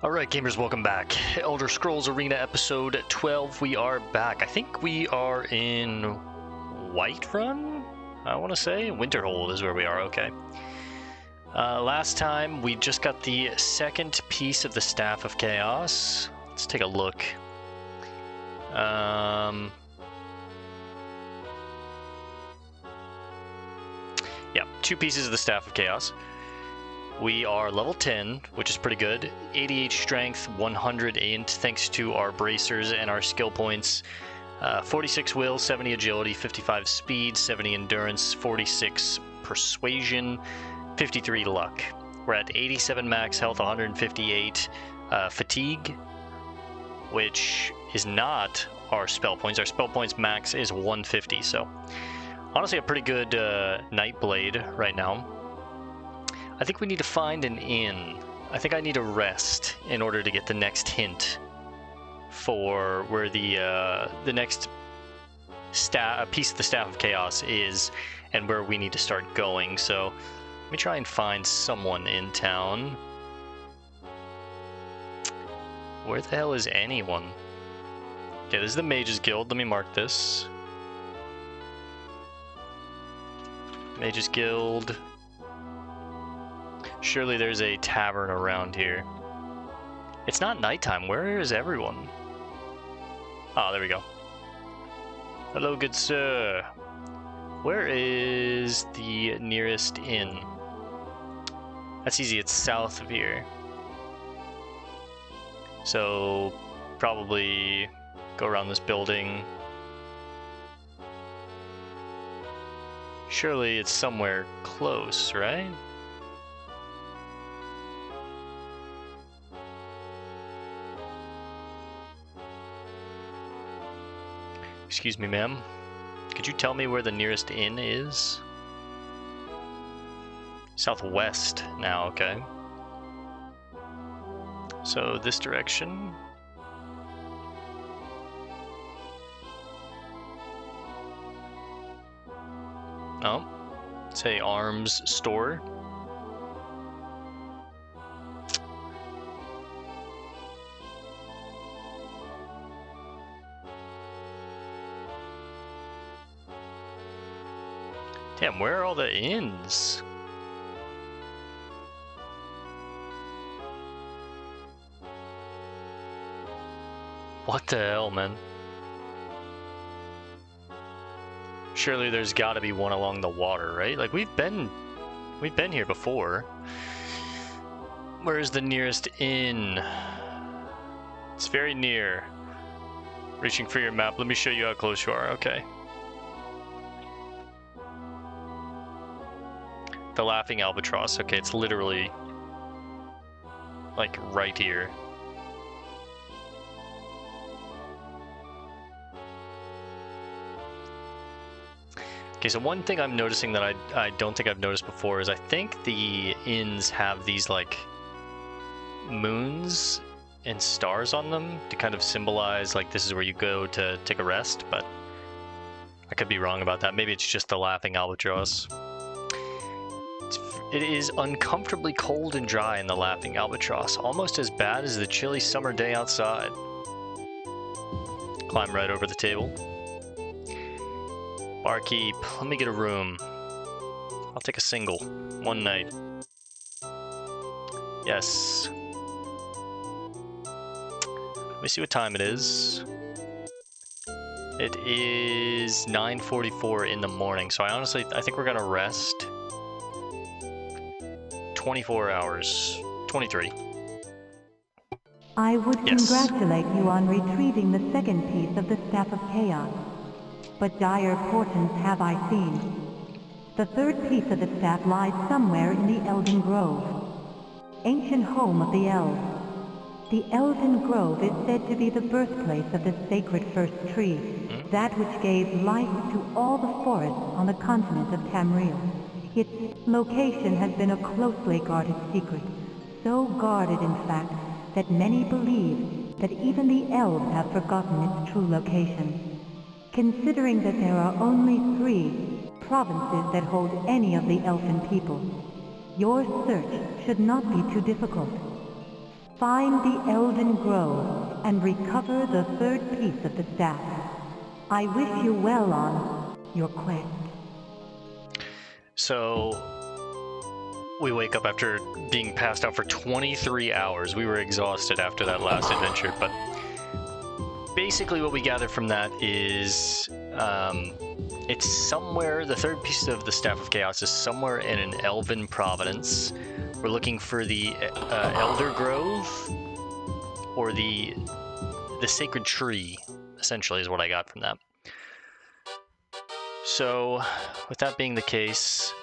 Alright gamers, welcome back. Elder Scrolls Arena episode 12, we are back. I think we are in Whiterun, I want to say. Winterhold is where we are, okay. Last time we just got the second piece of the Staff of Chaos. Let's take a look. Yeah, 2 pieces of the Staff of Chaos. We are level 10, which is pretty good. 88 strength, 100 int, thanks to our bracers and our skill points. 46 will, 70 agility, 55 speed, 70 endurance, 46 persuasion, 53 luck. We're at 87 max health, 158 fatigue, which is not our spell points. Our spell points max is 150, so honestly a pretty good Nightblade right now. I think we need to find an inn. I think I need a rest in order to get the next hint for where the next piece of the Staff of Chaos is and where we need to start going. So let me try and find someone in town. Where the hell is anyone? Okay, this is the Mages Guild. Let me mark this. Mages Guild. Surely there's a tavern around here. It's not nighttime. Where is everyone? Ah, there we go. Hello, good sir. Where is the nearest inn? That's easy. It's south of here. So, probably go around this building. Surely it's somewhere close, right? Excuse me, ma'am. Could you tell me where the nearest inn is? Southwest now, okay. So this direction. Oh, say arms store. Damn, where are all the inns? What the hell, man? Surely there's gotta be one along the water, right? Like we've been here before. Where's the nearest inn? It's very near. Reaching for your map. Let me show you how close you are. Okay. The Laughing Albatross. Okay, it's literally like right here. Okay, so one thing I'm noticing that I don't think I've noticed before is I think the inns have these like moons and stars on them to kind of symbolize like this is where you go to take a rest, but I could be wrong about that. Maybe it's just the Laughing Albatross. It is uncomfortably cold and dry in the Laughing Albatross, almost as bad as the chilly summer day outside. Climb right over the table. Barkeep, let me get a room. I'll take a single. 1 night. Yes. Let me see what time it is. It is 9:44 in the morning, so I think we're gonna rest 24 hours. 23. I would congratulate you on retrieving the second piece of the Staff of Chaos, but dire portents have I seen. The third piece of the staff lies somewhere in the Elden Grove, ancient home of the elves. The Elden Grove is said to be the birthplace of the sacred first tree, that which gave life to all the forests on the continent of Tamriel. Its location has been a closely guarded secret, so guarded in fact that many believe that even the elves have forgotten its true location. Considering that there are only 3 provinces that hold any of the elfin people, your search should not be too difficult. Find the Elden Grove and recover the third piece of the staff. I wish you well on your quest. So, we wake up after being passed out for 23 hours. We were exhausted after that last adventure, but basically what we gather from that is it's somewhere, the third piece of the Staff of Chaos is somewhere in an elven province. We're looking for the Elder Grove, or the Sacred Tree, essentially, is what I got from that. So, with that being the case,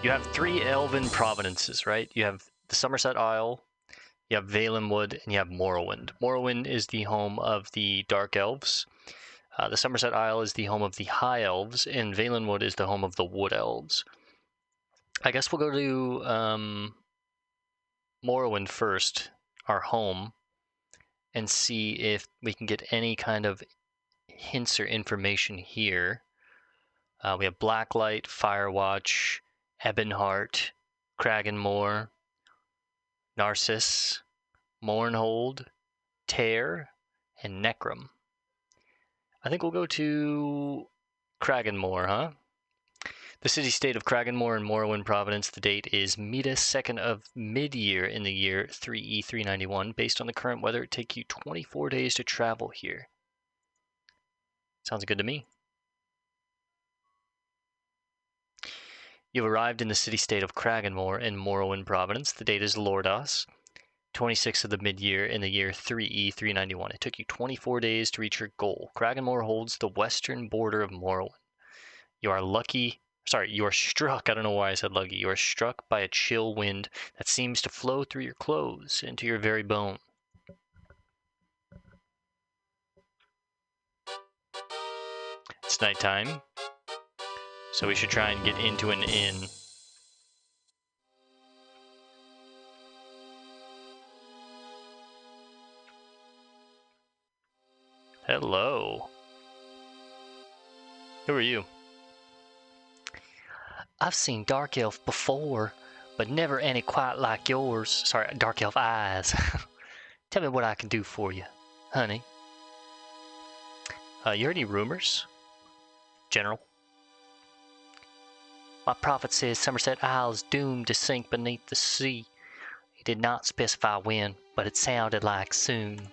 you have 3 elven provinces, right? You have the Somerset Isle, you have Valenwood, and you have Morrowind. Morrowind is the home of the Dark Elves. The Somerset Isle is the home of the High Elves, and Valenwood is the home of the Wood Elves. I guess we'll go to Morrowind first, our home, and see if we can get any kind of hints or information here. We have Blacklight, Firewatch, Ebonheart, Kraganmore, Narcissus, Mournhold, Tear, and Necrum. I think we'll go to Kraganmore, huh? The city-state of Kraganmore in Morrowind Province. The date is Meta 2nd of mid-year in the year 3E391. Based on the current weather, it take you 24 days to travel here. Sounds good to me. You've arrived in the city-state of Kraganmore in Morrowind Province. The date is Lordas, 26th of the mid-year in the year 3E391. It took you 24 days to reach your goal. Kraganmore holds the western border of Morrowind. You are struck, I don't know why I said lucky, you are struck by a chill wind that seems to flow through your clothes into your very bone. It's nighttime, so we should try and get into an inn. Hello. Who are you? I've seen Dark Elf before, but never any quite like yours. Sorry, Dark Elf eyes. Tell me what I can do for you, honey. You heard any rumors? General? My prophet says Somerset Isle is doomed to sink beneath the sea. He did not specify when, but it sounded like soon.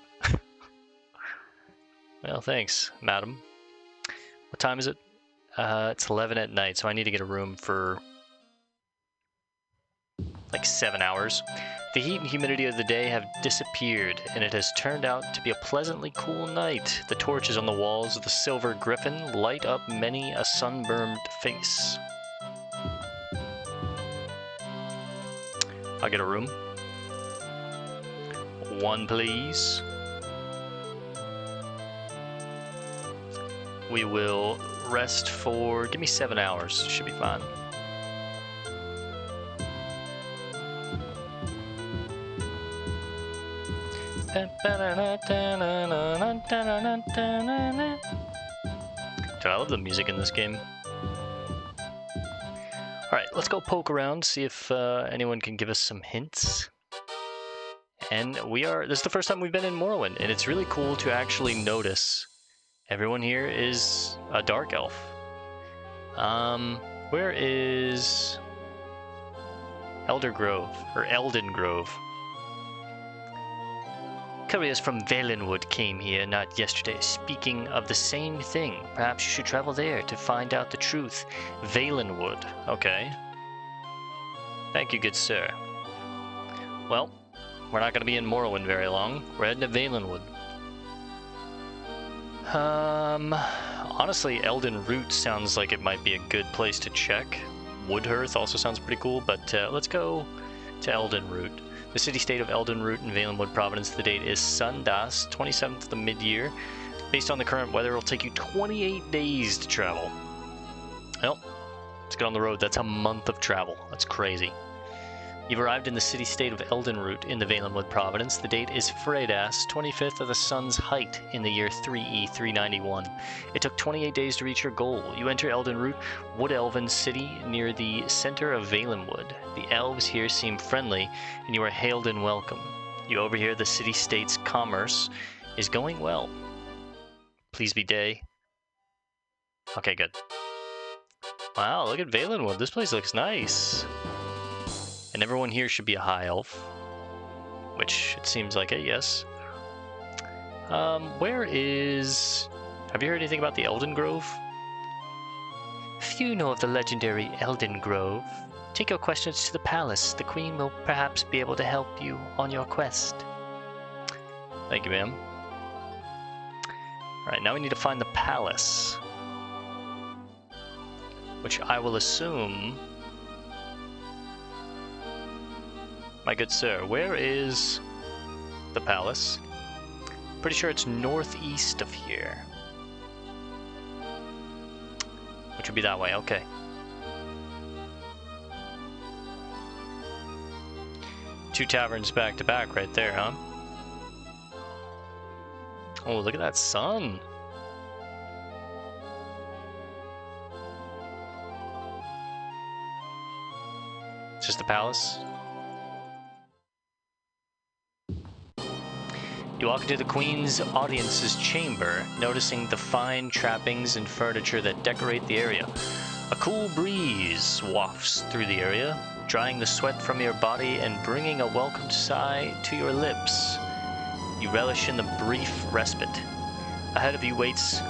Well, thanks, madam. What time is it? It's 11 at night, so I need to get a room for like 7 hours. The heat and humidity of the day have disappeared, and it has turned out to be a pleasantly cool night. The torches on the walls of the Silver Griffin light up many a sunburned face. I'll get a room. 1, please. We will rest for, give me 7 hours, should be fine. Dude, I love the music in this game. Alright, let's go poke around, see if anyone can give us some hints. And this is the first time we've been in Morrowind, and it's really cool to actually notice everyone here is a Dark Elf. Where is Elder Grove, or Elden Grove? Couriers from Valenwood came here not yesterday, speaking of the same thing. Perhaps you should travel there to find out the truth. Valenwood. Okay. Thank you, good sir. Well, we're not going to be in Morrowind very long. We're heading to Valenwood. Honestly, Elden Root sounds like it might be a good place to check. Woodhearth also sounds pretty cool, but let's go to Elden Root. The city-state of Elden Root in Valenwood Province. The date is Sundas, 27th of the mid-year. Based on the current weather, it'll take you 28 days to travel. Well, let's get on the road. That's a month of travel. That's crazy. You've arrived in the city-state of Elden Root in the Valenwood Province. The date is Fredas, 25th of the sun's height in the year 3E391. It took 28 days to reach your goal. You enter Elden Root, Wood Elven city near the center of Valenwood. The elves here seem friendly, and you are hailed and welcome. You overhear the city-state's commerce is going well. Please be day. Okay, good. Wow, look at Valenwood. This place looks nice. And everyone here should be a high elf. Which it seems like it, yes. Where is... Have you heard anything about the Elden Grove? Few know of the legendary Elden Grove. Take your questions to the palace. The queen will perhaps be able to help you on your quest. Thank you, ma'am. Alright, now we need to find the palace. Which I will assume... My good sir, where is the palace? Pretty sure it's northeast of here. Which would be that way, okay. Two taverns back to back right there, huh? Oh, look at that sun. It's just the palace. You walk into the Queen's audience's chamber, noticing the fine trappings and furniture that decorate the area. A cool breeze wafts through the area, drying the sweat from your body and bringing a welcome sigh to your lips. You relish in the brief respite. Ahead of you waits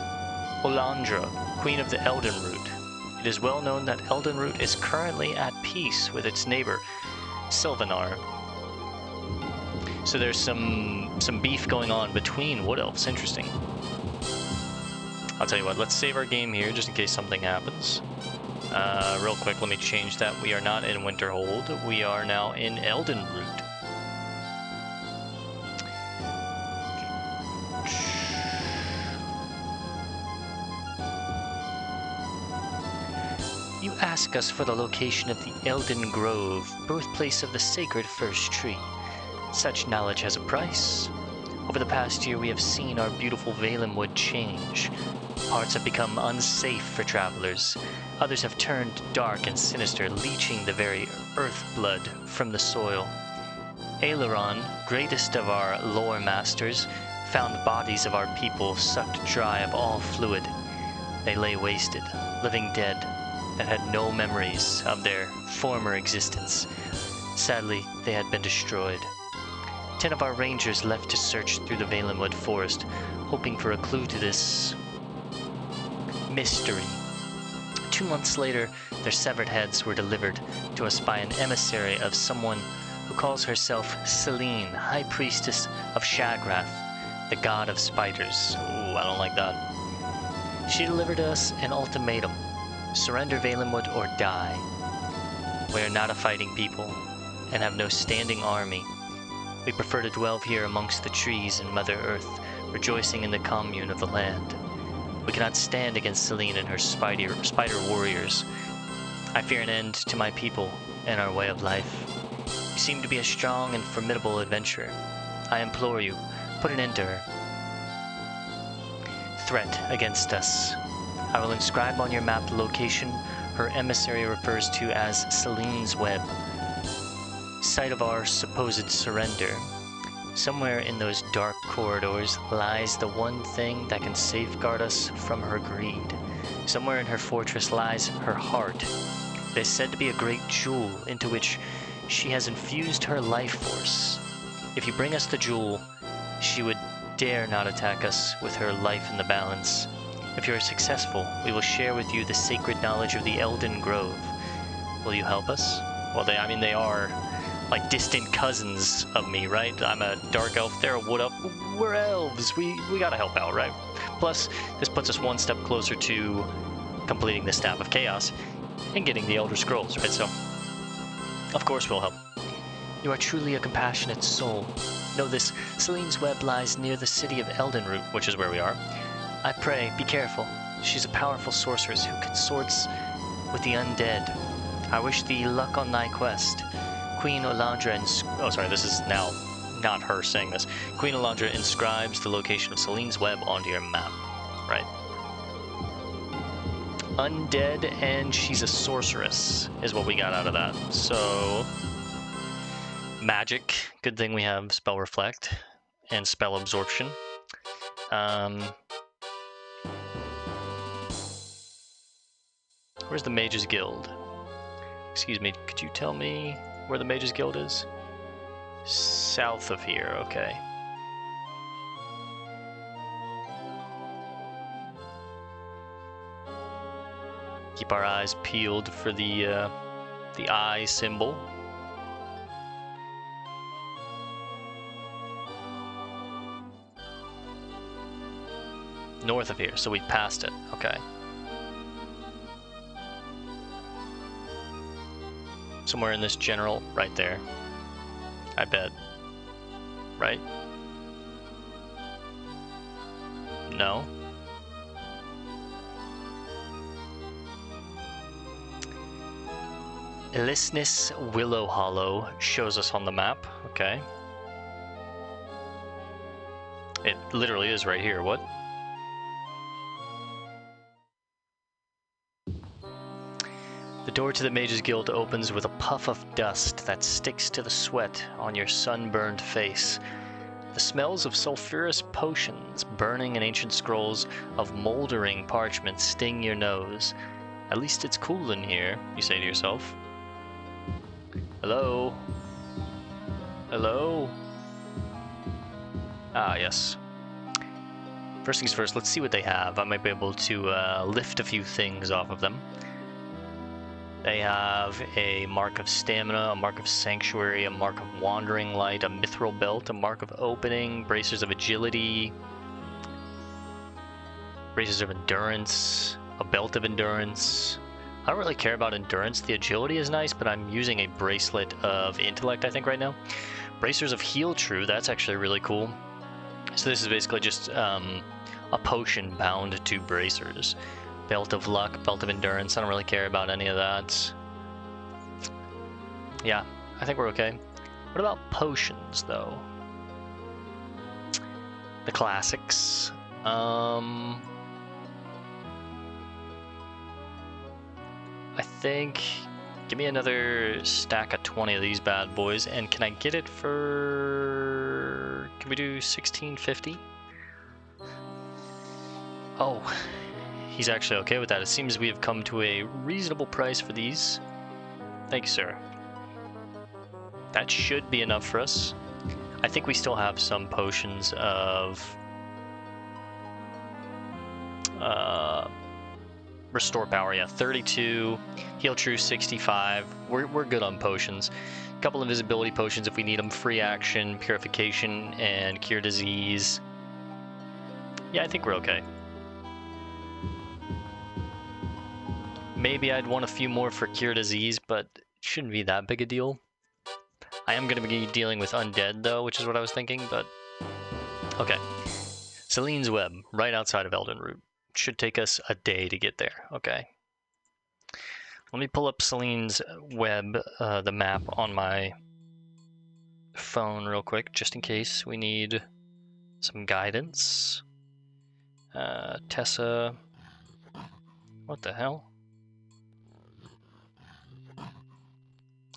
Olandra, Queen of the Eldenroot. It is well known that Eldenroot is currently at peace with its neighbor, Sylvanar. So there's some beef going on between Wood Elves. Interesting. I'll tell you what, let's save our game here just in case something happens. Real quick, let me change that. We are not in Winterhold. We are now in Eldenroot. You ask us for the location of the Elden Grove, birthplace of the sacred First Tree. Such knowledge has a price. Over the past year, we have seen our beautiful Valenwood change. Parts have become unsafe for travelers. Others have turned dark and sinister, leeching the very earth blood from the soil. Aileron, greatest of our lore masters, found the bodies of our people sucked dry of all fluid. They lay wasted, living dead, that had no memories of their former existence. Sadly, they had been destroyed. 10 of our rangers left to search through the Valenwood forest, hoping for a clue to this mystery. 2 months later, their severed heads were delivered to us by an emissary of someone who calls herself Selene, High Priestess of Shagrath, the god of spiders. Ooh, I don't like that. She delivered us an ultimatum. Surrender Valenwood or die. We are not a fighting people, and have no standing army. We prefer to dwell here amongst the trees and Mother Earth, rejoicing in the commune of the land. We cannot stand against Selene and her spider warriors. I fear an end to my people and our way of life. You seem to be a strong and formidable adventurer. I implore you, put an end to her threat against us. I will inscribe on your map the location her emissary refers to as Selene's Web, site of our supposed surrender. Somewhere in those dark corridors lies the one thing that can safeguard us from her greed. Somewhere in her fortress lies her heart. It is said to be a great jewel into which she has infused her life force. If you bring us the jewel, she would dare not attack us with her life in the balance. If you are successful, we will share with you the sacred knowledge of the Elden Grove. Will you help us? Well, they are like distant cousins of me, right? I'm a dark elf, they're a wood elf, we're elves, we gotta help out, right? Plus, this puts us one step closer to completing the Staff of Chaos and getting the Elder Scrolls, right? So, of course we'll help. You are truly a compassionate soul. Know this, Selene's Web lies near the city of Eldenroot, which is where we are. I pray, be careful. She's a powerful sorceress who consorts with the undead. I wish thee luck on thy quest. Queen Olandra this is now not her saying this. Queen Olandra inscribes the location of Selene's Web onto your map, right? Undead, and she's a sorceress, is what we got out of that. So, Magic. Good thing we have Spell Reflect and Spell Absorption. Where's the Mages Guild? Excuse me, could you tell me where the Mages Guild is? South of here, okay. Keep our eyes peeled for the eye symbol. North of here, so we passed it, okay. Somewhere in this general, right there. I bet. Right? No? Elisnis Willow Hollow shows us on the map, okay. It literally is right here, what? The door to the Mages Guild opens with a puff of dust that sticks to the sweat on your sunburned face. The smells of sulfurous potions, burning and ancient scrolls of moldering parchment sting your nose. At least it's cool in here, you say to yourself. Hello? Hello? Ah, yes. First things first, let's see what they have. I might be able to lift a few things off of them. They have a Mark of Stamina, a Mark of Sanctuary, a Mark of Wandering Light, a Mithril Belt, a Mark of Opening, Bracers of Agility, Bracers of Endurance, a Belt of Endurance. I don't really care about Endurance. The Agility is nice, but I'm using a Bracelet of Intellect, I think, right now. Bracers of Heal True, that's actually really cool. So this is basically just a potion bound to bracers. Belt of Luck, Belt of Endurance, I don't really care about any of that. Yeah, I think we're okay. What about potions, though? The classics. I think... Give me another stack of 20 of these bad boys, and can I get it for... Can we do 1650? Oh... He's actually okay with that. It seems we have come to a reasonable price for these. Thank you, sir. That should be enough for us. I think we still have some potions of restore power. Yeah, 32. Heal True 65. We're good on potions. A couple of invisibility potions if we need them. Free action, purification, and cure disease. Yeah, I think we're okay. Maybe I'd want a few more for Cure Disease, but it shouldn't be that big a deal. I am going to be dealing with Undead, though, which is what I was thinking, but... Okay. Selene's Web, right outside of Eldenroot. Should take us a day to get there, okay. Let me pull up Selene's Web, the map, on my phone real quick, just in case we need some guidance. Tessa... What the hell?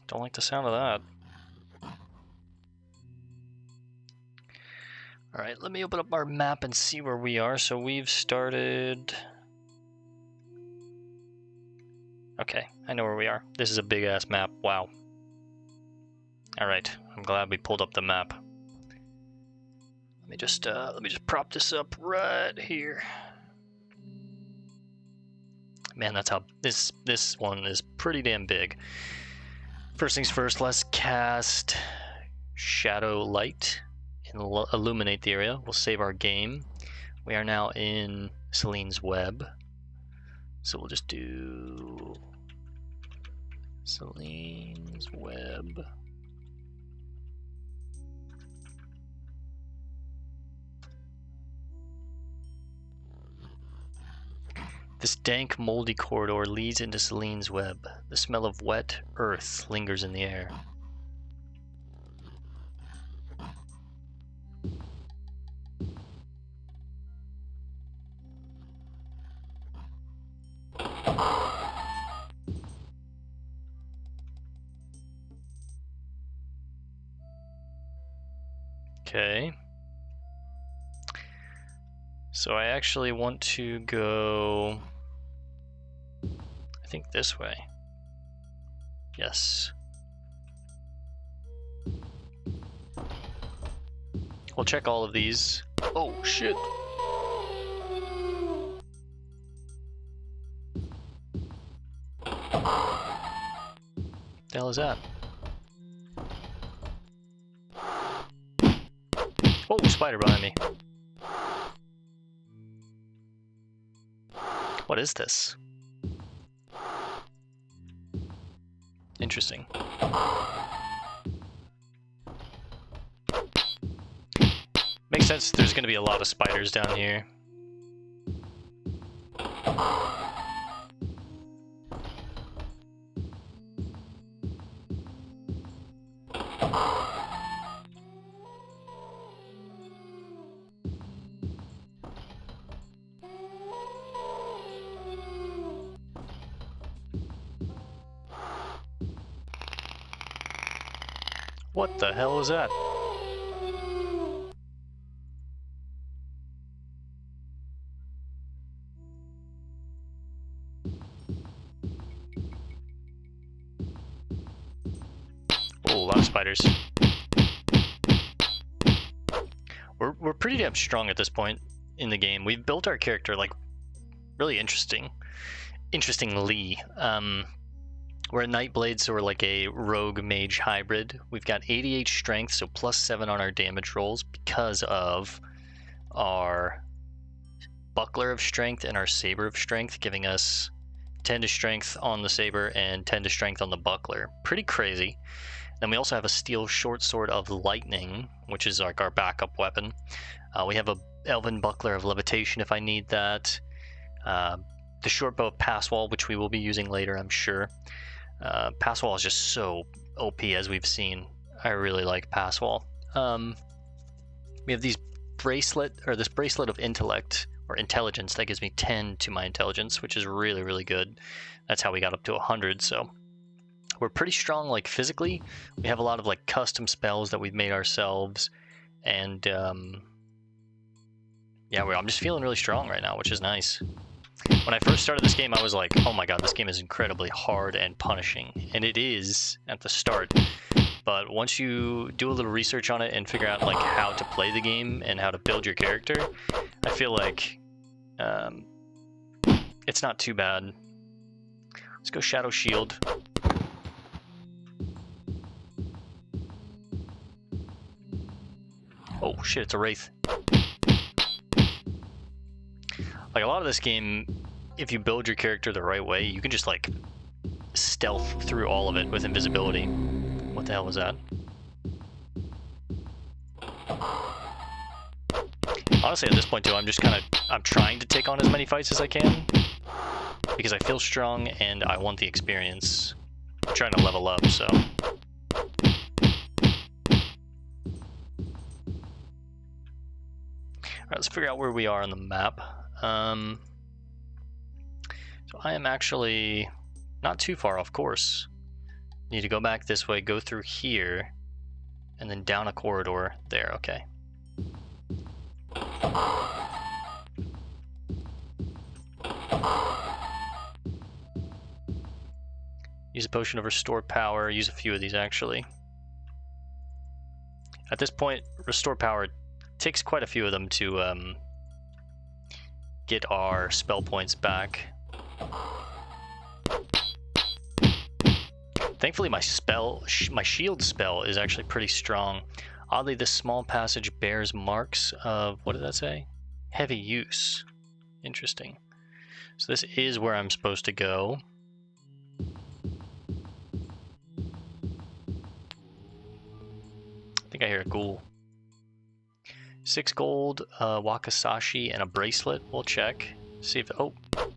Don't like the sound of that. Alright, let me open up our map and see where we are. So we've started... Okay, I know where we are. This is a big-ass map. Wow. Alright, I'm glad we pulled up the map. Let me just prop this up right here. Man, that's how... This one is pretty damn big. First things first, let's cast Shadow Light and illuminate the area. We'll save our game. We are now in Selene's Web. So we'll just do Selene's Web. This dank, moldy corridor leads into Selene's Web. The smell of wet earth lingers in the air. Okay. So I actually want to go, I think this way. Yes. We'll check all of these. Oh, shit. The hell is that? Oh, spider behind me. What is this? Interesting. Makes sense, there's gonna be a lot of spiders down here. What the hell is that? Oh, a lot of spiders. We're pretty damn strong at this point in the game. We've built our character like really interestingly. We're a Nightblade, so we're like a rogue mage hybrid. We've got 88 strength, so +7 on our damage rolls because of our buckler of strength and our saber of strength, giving us 10 to strength on the saber and 10 to strength on the buckler. Pretty crazy. Then we also have a steel short sword of lightning, which is like our backup weapon. We have a elven buckler of levitation if I need that. The short bow of Passwall, which we will be using later, I'm sure. Passwall is just so OP, as we've seen. I really like Passwall. We have this bracelet of intellect or intelligence that gives me 10 to my intelligence, which is really, really good. That's how we got up to 100. So we're pretty strong, like physically. We have a lot of like custom spells that we've made ourselves, and yeah, I'm just feeling really strong right now, which is nice. When I first started this game, I was like, oh my god, this game is incredibly hard and punishing. And it is at the start. But once you do a little research on it and figure out like how to play the game and how to build your character, I feel like it's not too bad. Let's go Shadow Shield. Oh shit, it's a Wraith. Like a lot of this game, if you build your character the right way, you can just like stealth through all of it with invisibility. What the hell was that? Honestly, at this point too, I'm trying to take on as many fights as I can because I feel strong and I want the experience. I'm trying to level up, so. Alright, let's figure out where we are on the map. So I am actually not too far off course. Need to go back this way, go through here, and then down a corridor there. Okay. Use a potion of restore power. Use a few of these actually. At this point, restore power takes quite a few of them to get our spell points back. Thankfully, my shield spell is actually pretty strong. Oddly, this small passage bears marks of, what did that say? Heavy use. Interesting. So this is where I'm supposed to go. I think I hear a ghoul. 6 gold, Wakasashi, and a bracelet. We'll check. See if, oh,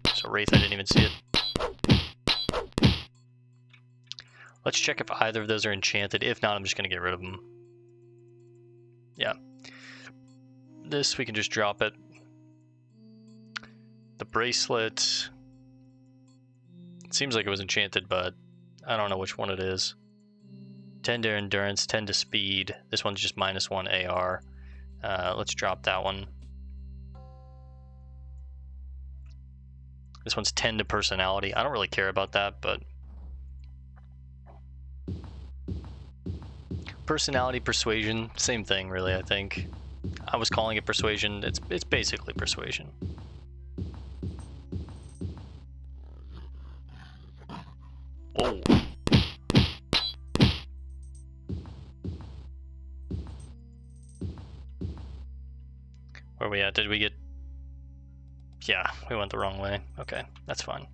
it's a Wraith, I didn't even see it. Let's check if either of those are enchanted. If not, I'm just going to get rid of them. Yeah. This, we can just drop it. The bracelet. It seems like it was enchanted, but I don't know which one it is. 10 to endurance, 10 to speed. This one's just -1 AR. Let's drop that one. This one's 10 to personality. I don't really care about that, but personality, persuasion, same thing really, I think. I was calling it persuasion. It's basically persuasion. Whoa. Where are we at? Did we get... Yeah, we went the wrong way. Okay, that's fine.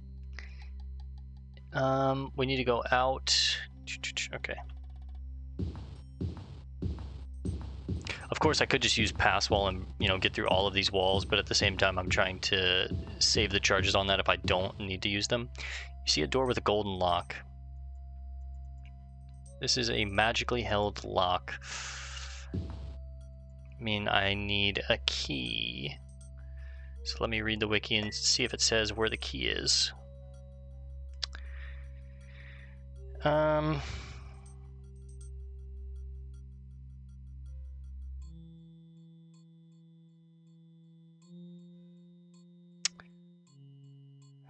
We need to go out. Okay. Of course, I could just use pass wall and, you know, get through all of these walls, but at the same time, I'm trying to save the charges on that if I don't need to use them. You see a door with a golden lock. This is a magically held lock. I mean, I need a key. So let me read the wiki and see if it says where the key is.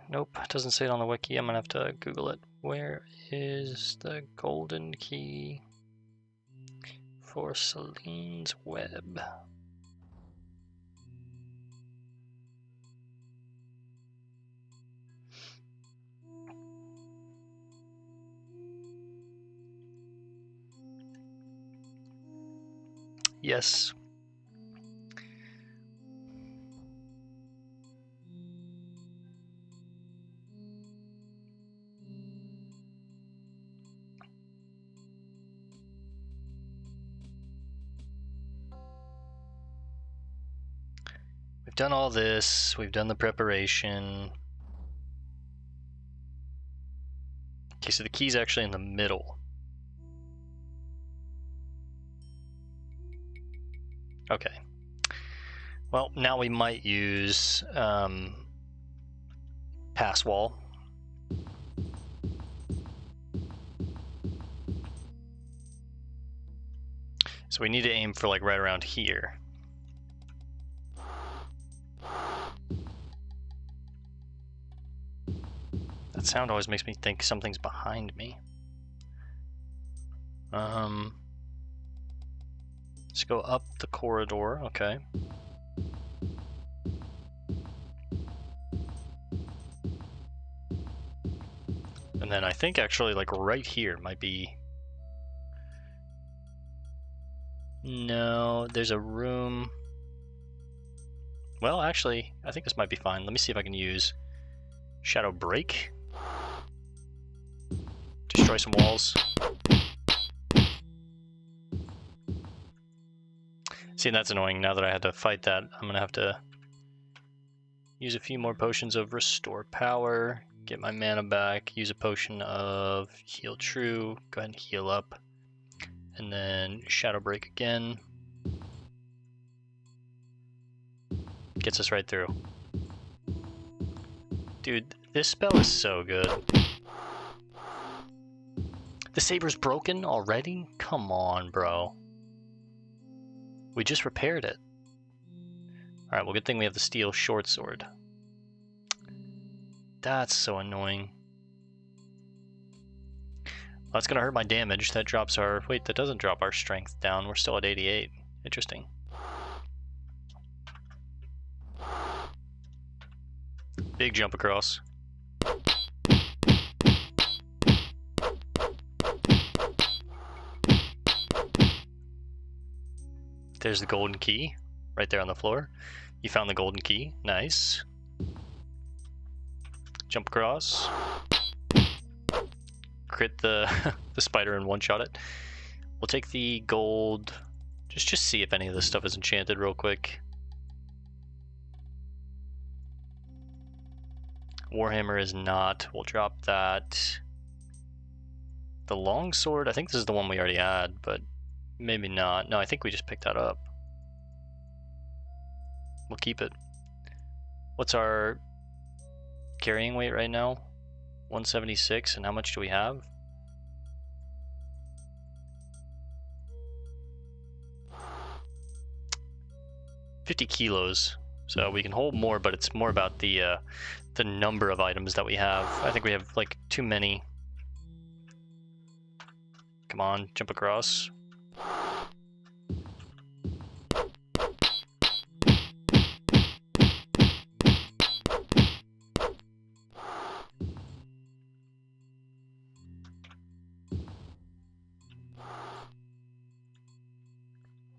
Nope, it doesn't say it on the wiki. I'm gonna have to Google it. Where is the golden key for Selene's web? Yes. We've done all this. We've done the preparation. Okay, so the key's actually in the middle. Okay. Well, now we might use pass wall. So we need to aim for like right around here. That sound always makes me think something's behind me. Let's go up the corridor, okay. And then I think actually like right here might be... No, there's a room. Well, actually, I think this might be fine. Let me see if I can use Shadow Break. Destroy some walls. See, that's annoying. Now that I had to fight that, I'm gonna have to use a few more potions of Restore Power, get my mana back, use a potion of Heal True, go ahead and heal up, and then Shadow Break again. Gets us right through. Dude, this spell is so good. The saber's broken already? Come on, bro. We just repaired it. Alright, well, good thing we have the steel short sword. That's so annoying. Well, that's gonna hurt my damage. That drops our... Wait, that doesn't drop our strength down. We're still at 88. Interesting. Big jump across. There's the golden key, right there on the floor. You found the golden key, nice. Jump across. Crit the, the spider and one-shot it. We'll take the gold, just see if any of this stuff is enchanted real quick. Warhammer is not, we'll drop that. The longsword, I think this is the one we already had, but maybe not. No, I think we just picked that up. We'll keep it. What's our carrying weight right now? 176, and how much do we have? 50 kilos. So we can hold more, but it's more about the number of items that we have. I think we have like too many. Come on, jump across.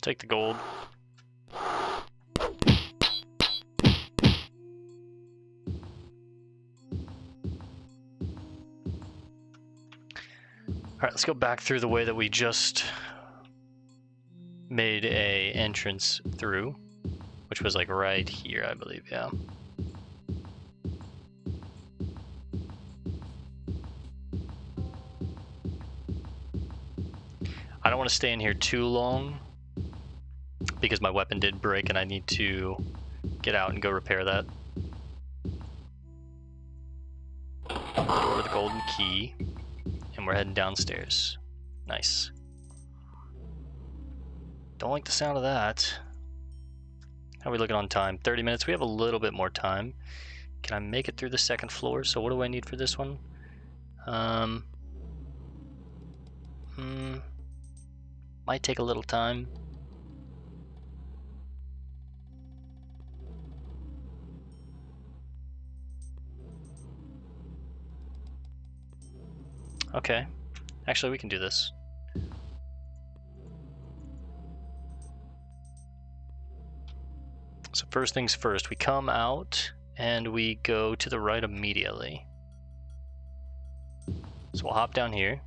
Take the gold. Alright, let's go back through the way that we just made a entrance through, which was like right here, I believe, yeah. I don't want to stay in here too long because my weapon did break and I need to get out and go repair that. Door with the golden key. And we're heading downstairs. Nice. Don't like the sound of that. How are we looking on time? 30 minutes. We have a little bit more time. Can I make it through the second floor? So what do I need for this one? Might take a little time. Okay, actually we can do this. So first things first, we come out and we go to the right immediately. So we'll hop down here.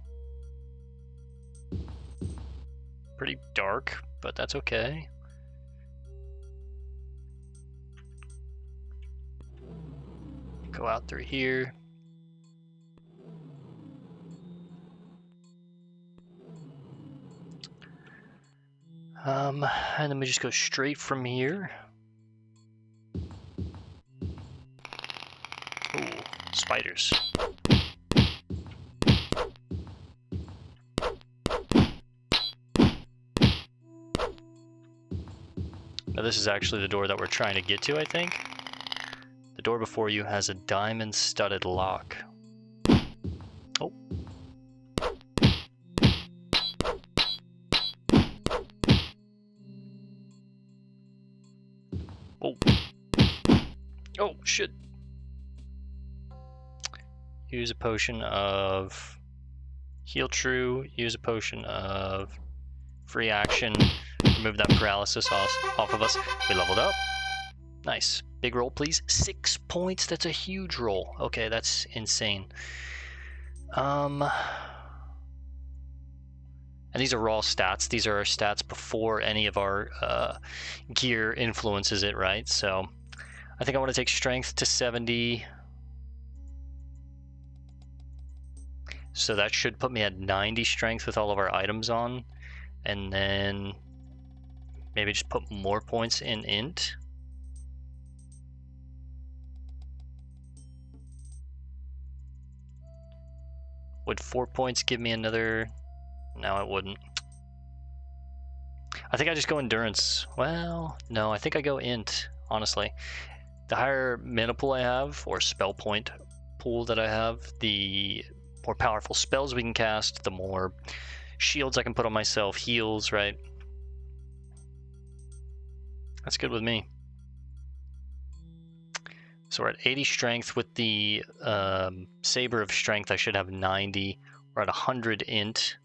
Pretty dark, but that's okay. Go out through here. And then we just go straight from here. Ooh, spiders. Now this is actually the door that we're trying to get to, I think. The door before you has a diamond-studded lock. Oh. Oh. Oh, shit. Use a potion of Heal True. Use a potion of Free Action. Remove that paralysis off of us. We leveled up. Nice. Big roll, please. 6 points. That's a huge roll. Okay, that's insane. And these are raw stats. These are our stats before any of our gear influences it, right? So I think I want to take strength to 70. So that should put me at 90 strength with all of our items on. And then maybe just put more points in int. Would 4 points give me another? No, it wouldn't. I think I just go endurance. Well, no, I think I go int, honestly. The higher mana pool I have, or spell point pool that I have, the more powerful spells we can cast, the more shields I can put on myself, heals, right? That's good with me. So we're at 80 strength with the Saber of Strength. I should have 90. We're at 100 int,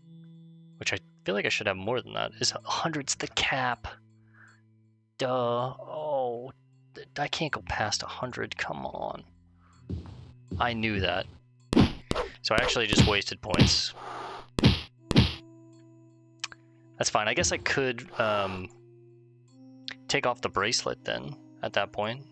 which I feel like I should have more than that. Is 100's the cap? Duh. Oh, I can't go past 100. Come on. I knew that. So I actually just wasted points. That's fine. I guess I could take off the bracelet then at that point.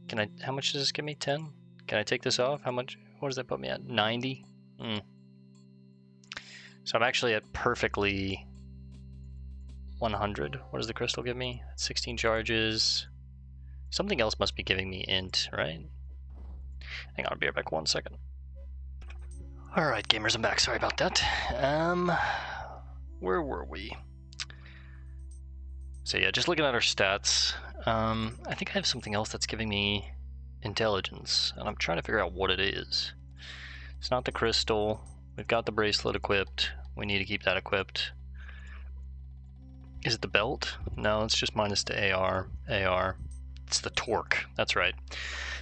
Can I, how much does this give me? 10? Can I take this off? How much, what does that put me at? 90? So I'm actually at perfectly 100. What does the crystal give me? 16 charges. Something else must be giving me int, right? Hang on, I'll be right back 1 second. Alright, gamers, I'm back. Sorry about that. where were we? So yeah, just looking at our stats, I think I have something else that's giving me intelligence, and I'm trying to figure out what it is. It's not the crystal. We've got the bracelet equipped. We need to keep that equipped. Is it the belt? No, it's just minus the AR. It's the torque. That's right.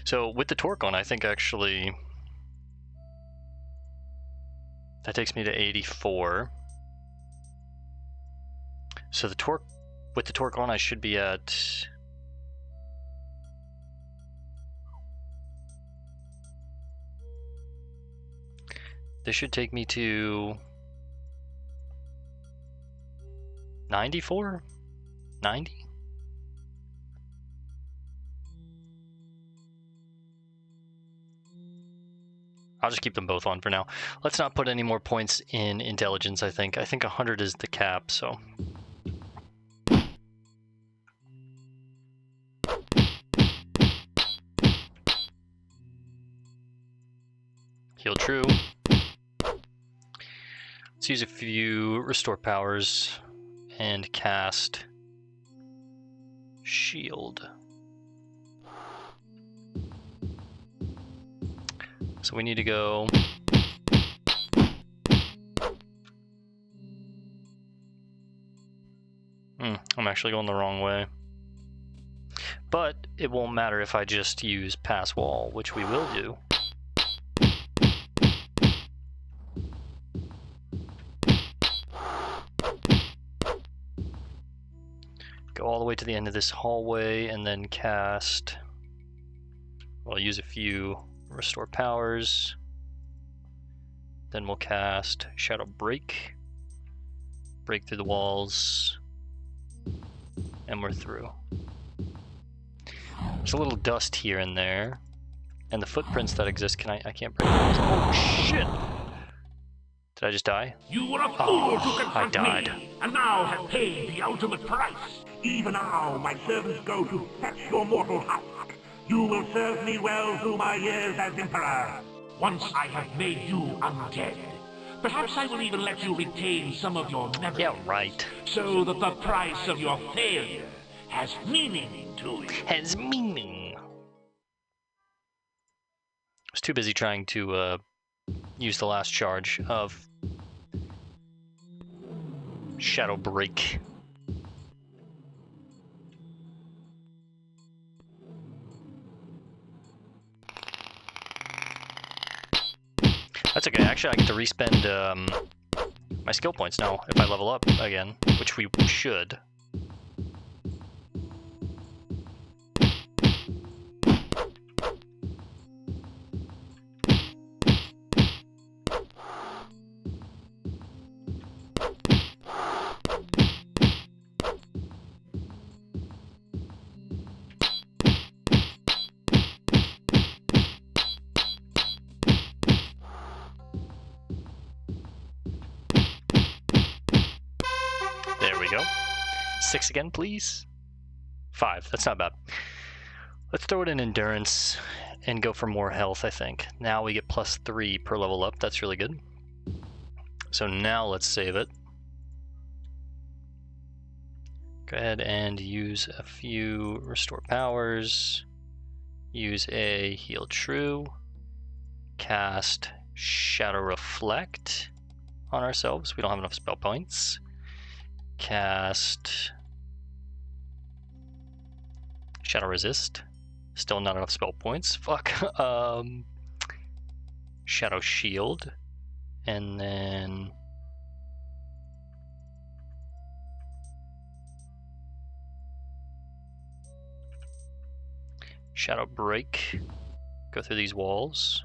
So with the torque on, I think actually that takes me to 84. So the torque, with the torque on, I should be at... This should take me to 94? 90? I'll just keep them both on for now. Let's not put any more points in intelligence, I think. I think 100 is the cap, so... Heal true. Let's use a few restore powers and cast shield. So we need to go I'm actually going the wrong way. But it won't matter if I just use pass wall, which we will do. Go all the way to the end of this hallway and then cast, well, use a few restore powers. Then we'll cast Shadow Break. Break through the walls. And we're through. There's a little dust here and there. And the footprints that exist, I can't break those. Oh shit! Did I just die? You were a fool to confront I died. me, and now have paid the ultimate price. Even now, my servants go to fetch your mortal husk. You will serve me well through my years as Emperor. Once I have made you undead, perhaps I will even let you retain some of your memories. Yeah, right. So that the price of your failure has meaning to you. Has meaning. I was too busy trying to use the last charge of Shadow Break. That's okay, actually I get to respend my skill points now if I level up again, which we should. There we go. 6 again, please. 5, that's not bad. Let's throw it in endurance and go for more health, I think. Now we get +3 per level up, that's really good. So now let's save it. Go ahead and use a few restore powers. Use a heal true. Cast Shadow Reflect on ourselves. We don't have enough spell points. Cast Shadow Resist. Still not enough spell points. Fuck. Shadow Shield. And then Shadow Break. Go through these walls.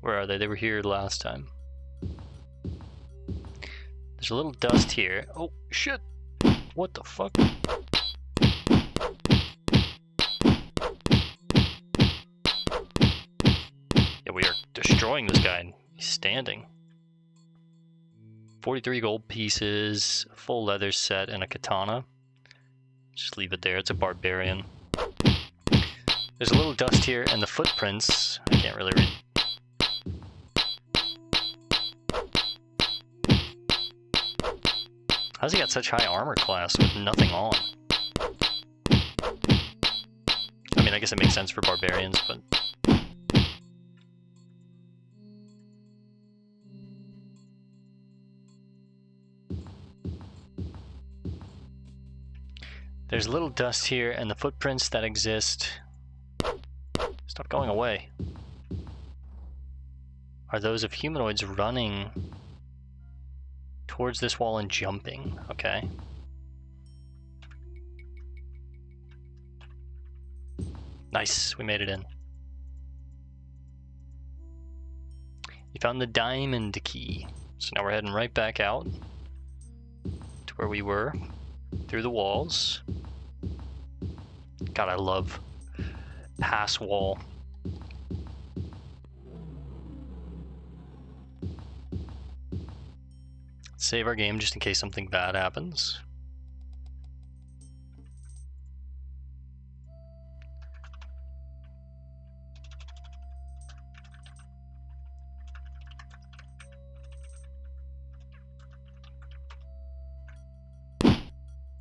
Where are they? They were here last time. There's a little dust here. Oh, shit! What the fuck? Yeah, we are destroying this guy. He's standing. 43 gold pieces, full leather set, and a katana. Just leave it there. It's a barbarian. There's a little dust here, and the footprints. I can't really read. How's he got such high armor class with nothing on? I mean, I guess it makes sense for barbarians, but... There's a little dust here, and the footprints that exist... Stop going away. Are those of humanoids running towards this wall and jumping. Okay. Nice, we made it in. You found the diamond key. So now we're heading right back out to where we were, through the walls. God, I love pass wall. Save our game just in case something bad happens.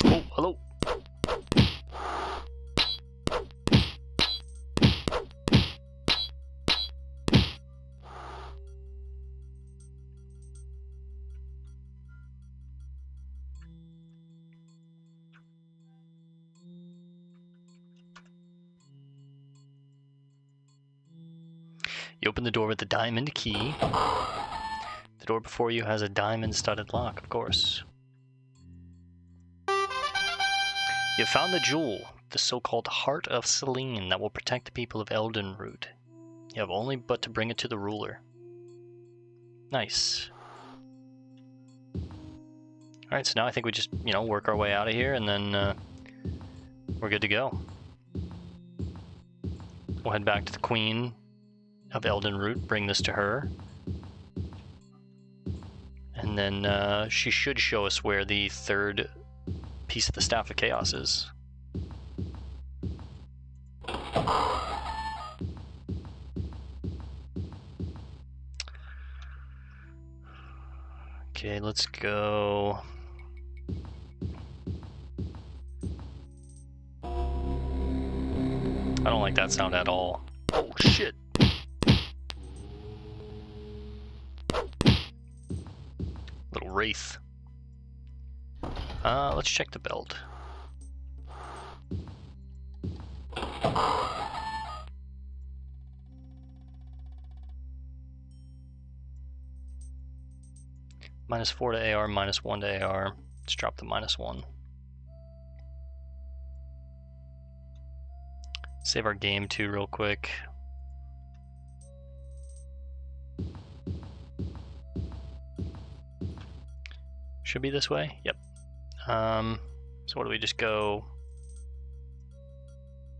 Oh, hello. You open the door with the diamond key. The door before you has a diamond-studded lock, of course. You found the jewel, the so-called Heart of Selene, that will protect the people of Eldenroot. You have only but to bring it to the ruler. Nice. Alright, so now I think we just, work our way out of here, and then we're good to go. We'll head back to the Queen of Eldenroot, bring this to her. And then she should show us where the third piece of the Staff of Chaos is. Okay, let's go. I don't like that sound at all. Oh shit! Little wraith. Let's check the belt. -4 to AR, -1 to AR. Let's drop the -1. Save our game too real quick. Should be this way? Yep. So what do we just go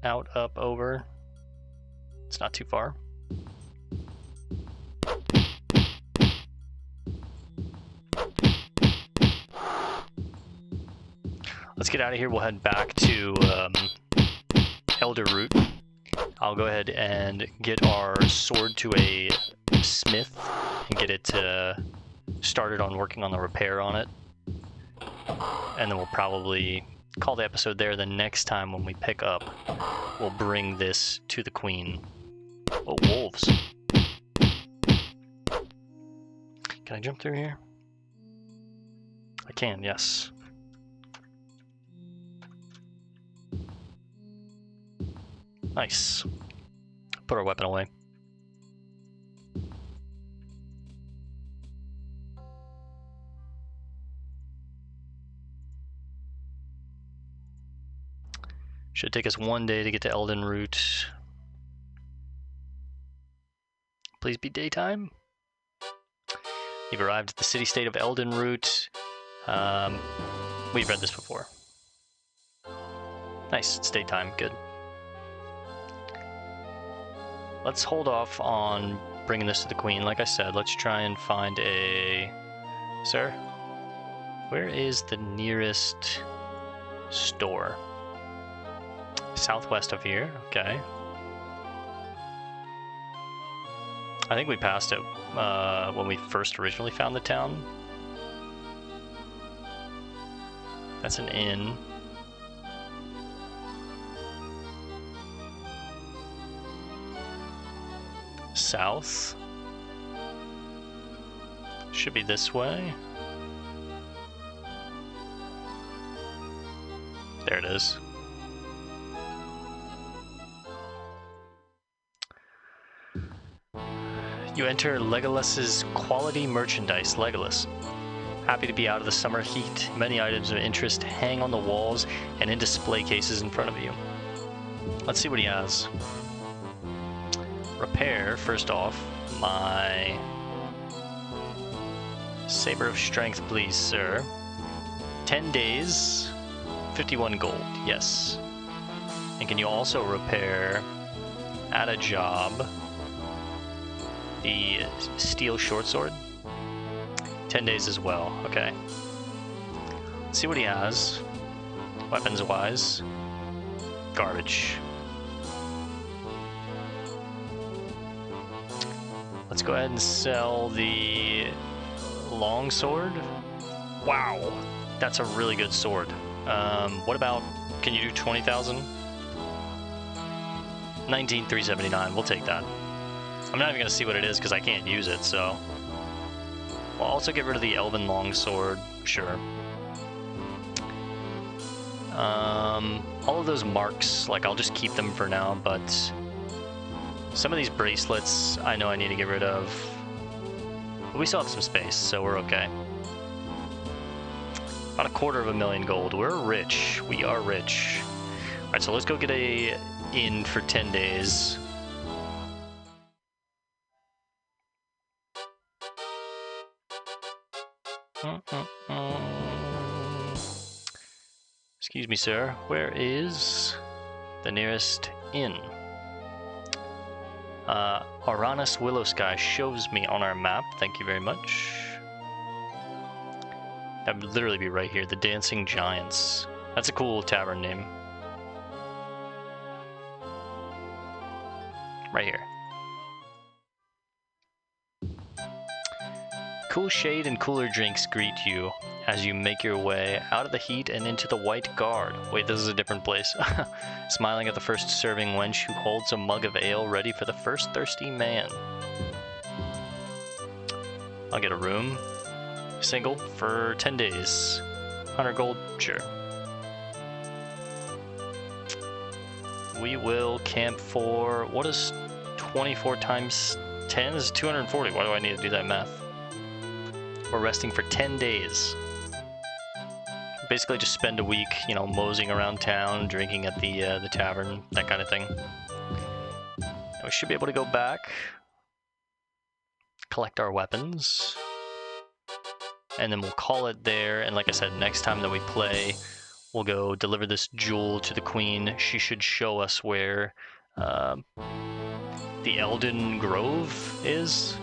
out, up, over? It's not too far. Let's get out of here. We'll head back to Elderroot. I'll go ahead and get our sword to a smith and get it started on working on the repair on it. And then we'll probably call the episode there. The next time when we pick up, we'll bring this to the Queen. Oh, wolves. Can I jump through here? I can, yes. Nice. Put our weapon away. Should take us 1 day to get to Eldenroot. Please be daytime. You've arrived at the city-state of Eldenroot. We've read this before. Nice, it's daytime, good. Let's hold off on bringing this to the Queen. Like I said, let's try and find a... Sir? Where is the nearest store? Southwest of here, okay. I think we passed it when we first originally found the town. That's an inn. South. Should be this way. There it is. You enter Legolas's quality merchandise. Legolas. Happy to be out of the summer heat. Many items of interest hang on the walls and in display cases in front of you. Let's see what he has. Repair, first off, my Saber of Strength, please, sir. 10 days, 51 gold, yes. And can you also repair, at a job, the Steel Short Sword? 10 days as well, okay. Let's see what he has, weapons-wise. Garbage. Let's go ahead and sell the longsword. Wow, that's a really good sword. What about, can you do 20,000? 19,379, we'll take that. I'm not even gonna see what it is because I can't use it, so. We'll also get rid of the Elven longsword, sure. All of those marks, like I'll just keep them for now, but some of these bracelets I know I need to get rid of. But we still have some space, so we're okay. About 250,000 gold. We're rich. We are rich. Alright, so let's go get a inn for 10 days. Excuse me, sir. Where is the nearest inn? Oranus Willowsky shows me on our map. Thank you very much. That would literally be right here. The Dancing Giants. That's a cool tavern name. Right here. Cool shade and cooler drinks greet you as you make your way out of the heat and into the White Guard. Wait, this is a different place. Smiling at the first serving wench who holds a mug of ale ready for the first thirsty man. I'll get a room. Single for 10 days. 100 gold, sure. We will camp for, what is 24 times 10? This is 240. Why do I need to do that math? We're resting for 10 days. Basically just spend a week, you know, moseying around town, drinking at the tavern, that kind of thing. And we should be able to go back, collect our weapons, and then we'll call it there. And like I said, next time that we play, we'll go deliver this jewel to the queen. She should show us where the Elden Grove is.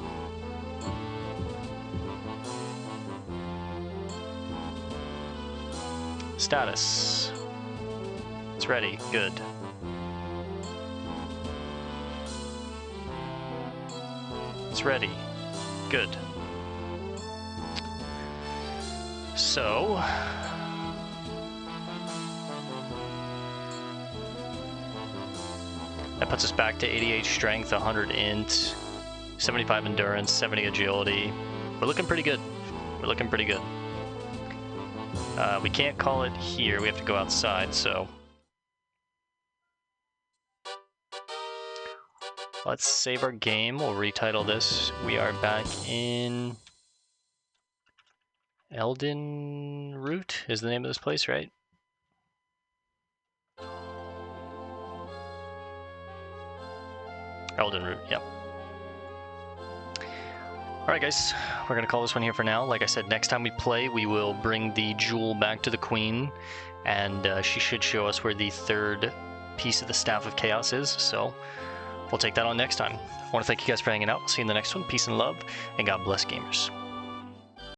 Status. It's ready. Good. It's ready. Good. So... that puts us back to 88 strength, 100 int, 75 endurance, 70 agility. We're looking pretty good. We're looking pretty good. We can't call it here, we have to go outside, so... let's save our game, we'll retitle this. We are back in... Elden Root is the name of this place, right? Elden Root, yep. Alright guys, we're going to call this one here for now. Like I said, next time we play, we will bring the jewel back to the queen, and she should show us where the third piece of the Staff of Chaos is, so we'll take that on next time. I want to thank you guys for hanging out. See you in the next one. Peace and love, and God bless gamers.